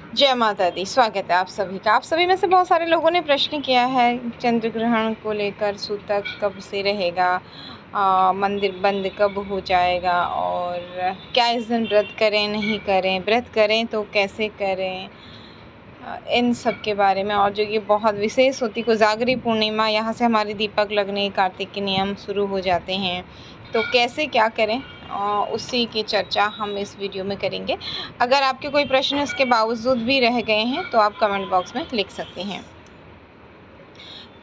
जय माता दी। स्वागत है आप सभी का। आप सभी में से बहुत सारे लोगों ने प्रश्न किया है चंद्र ग्रहण को लेकर, सूतक कब से रहेगा, मंदिर बंद कब हो जाएगा और क्या इस दिन व्रत करें नहीं करें, व्रत करें तो कैसे करें, इन सब के बारे में। और जो ये बहुत विशेष होती कोजागरी पूर्णिमा, यहाँ से हमारे दीपक लगने, कार्तिक के नियम शुरू हो जाते हैं, तो कैसे क्या करें, उसी की चर्चा हम इस वीडियो में करेंगे। अगर आपके कोई प्रश्न इसके बावजूद भी रह गए हैं तो आप कमेंट बॉक्स में लिख सकते हैं।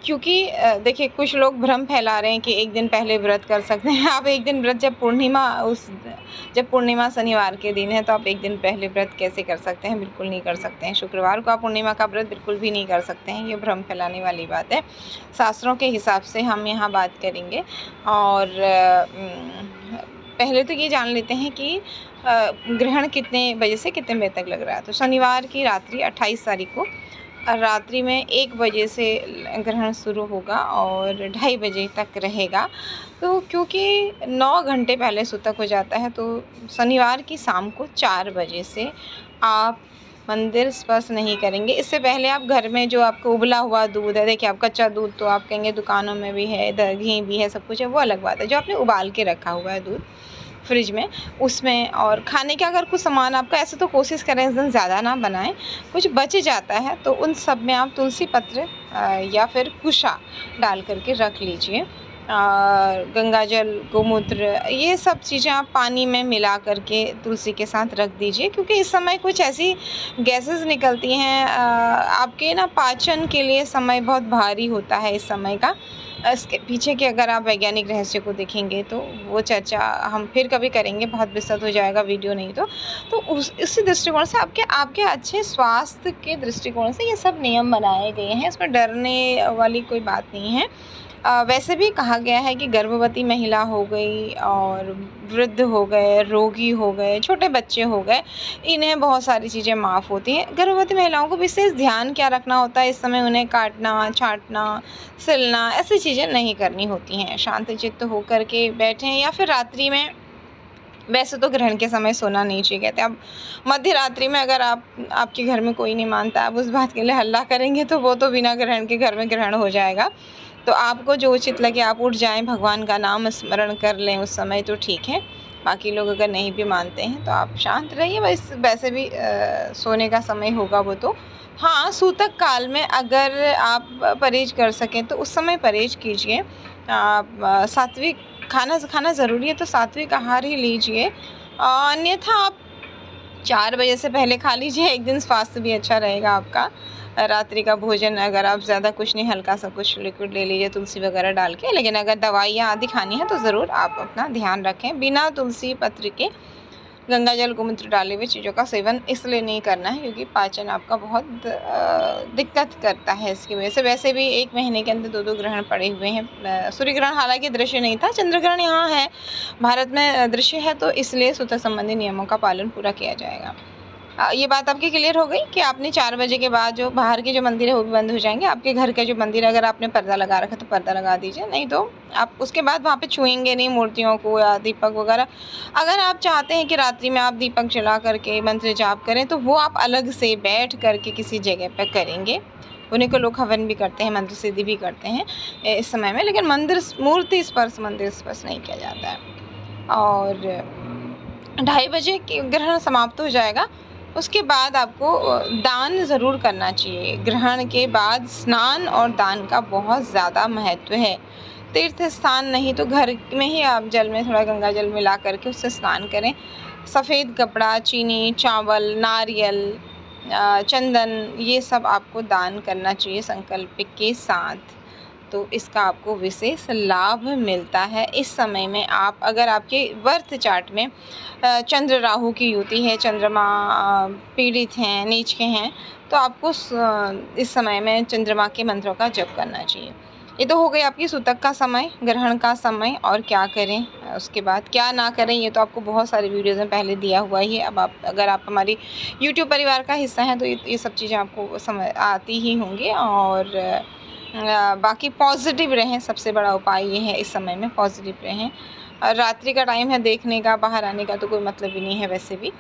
क्योंकि देखिए, कुछ लोग भ्रम फैला रहे हैं कि एक दिन पहले व्रत कर सकते हैं। आप एक दिन व्रत, जब पूर्णिमा शनिवार के दिन है तो आप एक दिन पहले व्रत कैसे कर सकते हैं? बिल्कुल नहीं कर सकते हैं। शुक्रवार को आप पूर्णिमा का व्रत बिल्कुल भी नहीं कर सकते हैं। ये भ्रम फैलाने वाली बात है। शास्त्रों के हिसाब से हम यहाँ बात करेंगे। और पहले तो ये जान लेते हैं कि ग्रहण कितने बजे से कितने बजे तक लग रहा है। तो शनिवार की रात्रि 28 तारीख को रात्रि में 1 बजे से ग्रहण शुरू होगा और 2:30 बजे तक रहेगा। तो क्योंकि 9 घंटे पहले सूतक हो जाता है, तो शनिवार की शाम को 4 बजे से आप मंदिर स्पर्श नहीं करेंगे। इससे पहले आप घर में जो आपको उबला हुआ दूध है, देखिए आप कच्चा दूध तो आप कहेंगे दुकानों में भी है, घी भी है, सब कुछ है, वो अलग बात है। जो आपने उबाल के रखा हुआ है दूध फ्रिज में, उसमें, और खाने के अगर कुछ सामान आपका, ऐसे तो कोशिश करें इस दिन ज़्यादा ना बनाएं, कुछ बच जाता है तो उन सब में आप तुलसी पत्र या फिर कुशा डाल करके रख लीजिए। गंगा जल, गोमूत्र, ये सब चीज़ें आप पानी में मिला करके तुलसी के साथ रख दीजिए। क्योंकि इस समय कुछ ऐसी गैसेस निकलती हैं, आपके ना पाचन के लिए समय बहुत भारी होता है इस समय का। इसके पीछे के अगर आप वैज्ञानिक रहस्य को देखेंगे तो वो चर्चा हम फिर कभी करेंगे, बहुत विस्तृत हो जाएगा वीडियो, नहीं तो इसी दृष्टिकोण से आपके अच्छे स्वास्थ्य के दृष्टिकोण से ये सब नियम बनाए गए हैं। इसमें डरने वाली कोई बात नहीं है। वैसे भी कहा गया है कि गर्भवती महिला हो गई और वृद्ध हो गए, रोगी हो गए, छोटे बच्चे हो गए, इन्हें बहुत सारी चीज़ें माफ़ होती हैं। गर्भवती महिलाओं को विशेष ध्यान क्या रखना होता है, इस समय उन्हें काटना, छाँटना, सिलना, ऐसी चीज़ें नहीं करनी होती हैं। शांतचित्त होकर के बैठें, या फिर रात्रि में, वैसे तो ग्रहण के समय सोना नहीं चाहिए कहते। अब मध्य रात्रि में अगर आपके घर में कोई नहीं मानता, आप उस बात के लिए हल्ला करेंगे तो वो तो बिना ग्रहण के घर में ग्रहण हो जाएगा। तो आपको जो उचित लगे आप उठ जाएं, भगवान का नाम स्मरण कर लें उस समय, तो ठीक है। बाकी लोग अगर नहीं भी मानते हैं तो आप शांत रहिए। वैसे भी सोने का समय होगा वो तो। हाँ, सूतक काल में अगर आप परहेज कर सकें तो उस समय परहेज कीजिए। सात्विक खाना ज़रूरी है तो सात्विक आहार ही लीजिए। अन्यथा आप 4 बजे से पहले खा लीजिए, एक दिन स्वास्थ्य भी अच्छा रहेगा आपका। रात्रि का भोजन अगर आप ज़्यादा कुछ नहीं, हल्का सा कुछ लिक्विड ले लीजिए तुलसी वगैरह डाल के। लेकिन अगर दवाइयाँ आदि खानी है तो ज़रूर आप अपना ध्यान रखें। बिना तुलसी पत्र के गंगा जल, गोमूत्र डाले हुए चीज़ों का सेवन इसलिए नहीं करना है क्योंकि पाचन आपका बहुत दिक्कत करता है इसकी वजह से। वैसे भी 1 महीने के अंदर 2-2 ग्रहण पड़े हुए हैं। सूर्य ग्रहण हालांकि दृश्य नहीं था, चंद्र ग्रहण यहाँ है, भारत में दृश्य है, तो इसलिए सूतक संबंधी नियमों का पालन पूरा किया जाएगा। ये बात आपकी क्लियर हो गई कि आपने 4 बजे के बाद जो बाहर के जो मंदिर है वो भी बंद हो जाएंगे। आपके घर का जो मंदिर है, अगर आपने पर्दा लगा रखा है तो पर्दा लगा दीजिए, नहीं तो आप उसके बाद वहाँ पे छुएंगे नहीं मूर्तियों को या दीपक वगैरह। अगर आप चाहते हैं कि रात्रि में आप दीपक जला करके मंत्र जाप करें तो वो आप अलग से बैठ करके किसी जगह पर करेंगे। उन्हीं को लोग हवन भी करते हैं, मंत्र सिद्धि भी करते हैं इस समय में। लेकिन मंदिर स्पर्श नहीं किया जाता है। और 2:30 बजे ग्रहण समाप्त हो जाएगा। उसके बाद आपको दान ज़रूर करना चाहिए। ग्रहण के बाद स्नान और दान का बहुत ज़्यादा महत्व है। तीर्थ स्थान नहीं तो घर में ही आप जल में थोड़ा गंगा जल मिला करके उससे स्नान करें। सफ़ेद कपड़ा, चीनी, चावल, नारियल, चंदन, ये सब आपको दान करना चाहिए संकल्प के साथ। तो इसका आपको विशेष लाभ मिलता है। इस समय में आप, अगर आपके वर्त चार्ट में चंद्र राहु की युति है, चंद्रमा पीड़ित हैं, नीच के हैं, तो आपको इस समय में चंद्रमा के मंत्रों का जप करना चाहिए। ये तो हो गई आपकी सूतक का समय, ग्रहण का समय, और क्या करें उसके बाद क्या ना करें ये तो आपको बहुत सारी वीडियोज़ में पहले दिया हुआ ही है। अब अगर आप हमारी यूट्यूब परिवार का हिस्सा हैं तो ये सब चीज़ें आपको समझ आती ही होंगी। और बाकी पॉजिटिव रहें, सबसे बड़ा उपाय ये है इस समय में, पॉजिटिव रहें। रात्रि का टाइम है देखने का, बाहर आने का तो कोई मतलब ही नहीं है वैसे भी।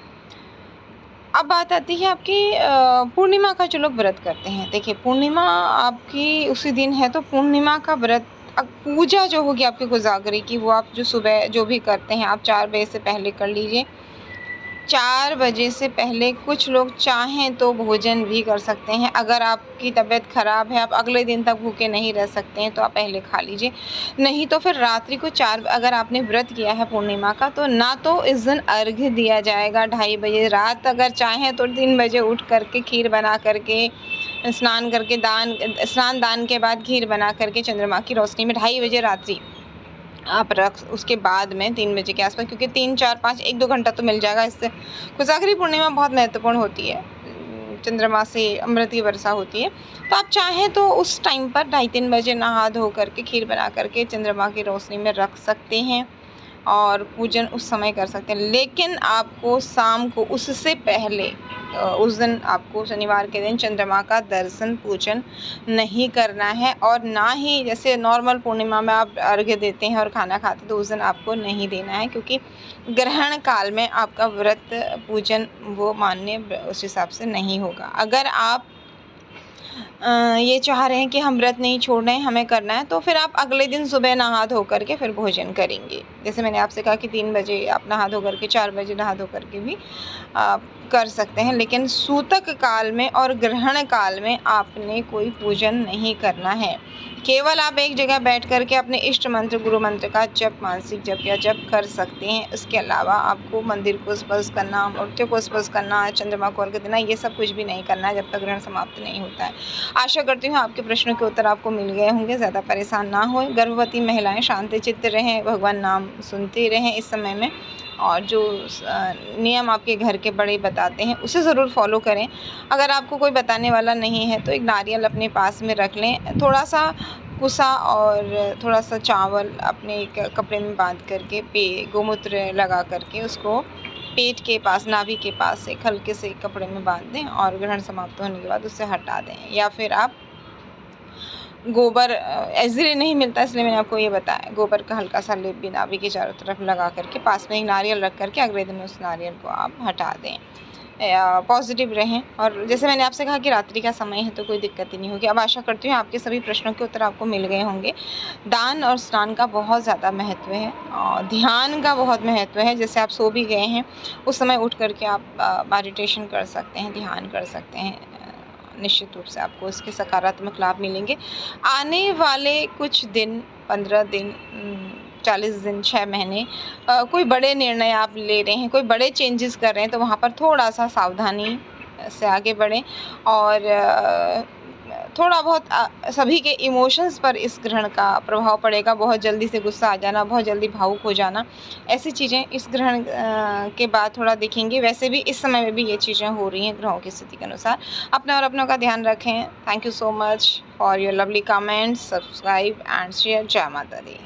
अब बात आती है आपकी पूर्णिमा का जो लोग व्रत करते हैं। देखिए पूर्णिमा आपकी उसी दिन है, तो पूर्णिमा का व्रत पूजा जो होगी आपकी कोजागरी की, वो आप जो सुबह जो भी करते हैं आप 4 बजे से पहले कर लीजिए। 4 बजे से पहले कुछ लोग चाहें तो भोजन भी कर सकते हैं। अगर आपकी तबीयत ख़राब है, आप अगले दिन तक भूखे नहीं रह सकते हैं, तो आप पहले खा लीजिए। नहीं तो फिर रात्रि को 4, अगर आपने व्रत किया है पूर्णिमा का, तो ना तो इस दिन अर्घ्य दिया जाएगा 2:30 बजे रात, अगर चाहें तो 3 बजे उठ कर के खीर बना करके, स्नान करके, दान के बाद खीर बना करके चंद्रमा की रोशनी में 2:30 बजे रात्रि आप रख, उसके बाद में 3 बजे के आसपास, क्योंकि 3, 4, 5, 1-2 घंटा तो मिल जाएगा। इससे कोजागरी पूर्णिमा बहुत महत्वपूर्ण होती है, चंद्रमा से अमृत की वर्षा होती है। तो आप चाहें तो उस टाइम पर 2:30-3 बजे नहा धो करके खीर बना करके चंद्रमा की रोशनी में रख सकते हैं और पूजन उस समय कर सकते हैं। लेकिन आपको शाम को उससे पहले उस दिन आपको शनिवार के दिन चंद्रमा का दर्शन पूजन नहीं करना है, और ना ही जैसे नॉर्मल पूर्णिमा में आप अर्घ्य देते हैं और खाना खाते हैं, तो उस दिन आपको नहीं देना है, क्योंकि ग्रहण काल में आपका व्रत पूजन वो मान्य उस हिसाब से नहीं होगा। अगर आप ये चाह रहे हैं कि हम व्रत नहीं छोड़ रहे हैं, हमें करना है, तो फिर आप अगले दिन सुबह नहा धो करके फिर भोजन करेंगे। जैसे मैंने आपसे कहा कि 3 बजे आप नहा धो करके, 4 बजे नहा धो करके भी आप कर सकते हैं। लेकिन सूतक काल में और ग्रहण काल में आपने कोई पूजन नहीं करना है। केवल आप एक जगह बैठ करके अपने इष्ट मंत्र, गुरु मंत्र का जप, मानसिक जप या जप कर सकते हैं। इसके अलावा आपको मंदिर को स्पर्श करना, मूर्ति को स्पर्श करना, चंद्रमा को अर्घ्य देना, ये सब कुछ भी नहीं करना है जब तक ग्रहण समाप्त नहीं होता है। आशा करती हूँ आपके प्रश्नों के उत्तर आपको मिल गए होंगे। ज़्यादा परेशान ना हों। गर्भवती महिलाएं शांत चित्त रहें, भगवान नाम सुनते रहें इस समय में, और जो नियम आपके घर के बड़े बताते हैं उसे ज़रूर फॉलो करें। अगर आपको कोई बताने वाला नहीं है तो एक नारियल अपने पास में रख लें, थोड़ा सा कुसा और थोड़ा सा चावल अपने एक कपड़े में बांध करके गोमूत्र लगा करके उसको पेट के पास, नाभि के पास एक हल्के से कपड़े में बांध दें, और ग्रहण समाप्त होने के बाद उसे हटा दें। या फिर आप गोबर इजीली नहीं मिलता, इसलिए मैंने आपको ये बताया, गोबर का हल्का सा लेप भी नाभि के चारों तरफ लगा करके पास में एक नारियल रख करके अगले दिन उस नारियल को आप हटा दें। पॉजिटिव रहें। और जैसे मैंने आपसे कहा कि रात्रि का समय है तो कोई दिक्कत ही नहीं होगी। अब आशा करती हूँ आपके सभी प्रश्नों के उत्तर आपको मिल गए होंगे। दान और स्नान का बहुत ज़्यादा महत्व है, और ध्यान का बहुत महत्व है। जैसे आप सो भी गए हैं, उस समय उठ करके आप मेडिटेशन कर सकते हैं, ध्यान कर सकते हैं। निश्चित रूप से आपको इसके सकारात्मक लाभ मिलेंगे। आने वाले कुछ दिन, 15 दिन, 40 दिन, 6 महीने, कोई बड़े निर्णय आप ले रहे हैं, कोई बड़े चेंजेस कर रहे हैं, तो वहाँ पर थोड़ा-सा सावधानी से आगे बढ़ें। और थोड़ा बहुत सभी के इमोशंस पर इस ग्रहण का प्रभाव पड़ेगा। बहुत जल्दी से गुस्सा आ जाना, बहुत जल्दी भावुक हो जाना, ऐसी चीज़ें इस ग्रहण के बाद थोड़ा दिखेंगी। वैसे भी इस समय में भी ये चीज़ें हो रही हैं ग्रहों की स्थिति के अनुसार। अपने और अपनों का ध्यान रखें। Thank you so much for your lovely comments, subscribe and share. जय माता दी।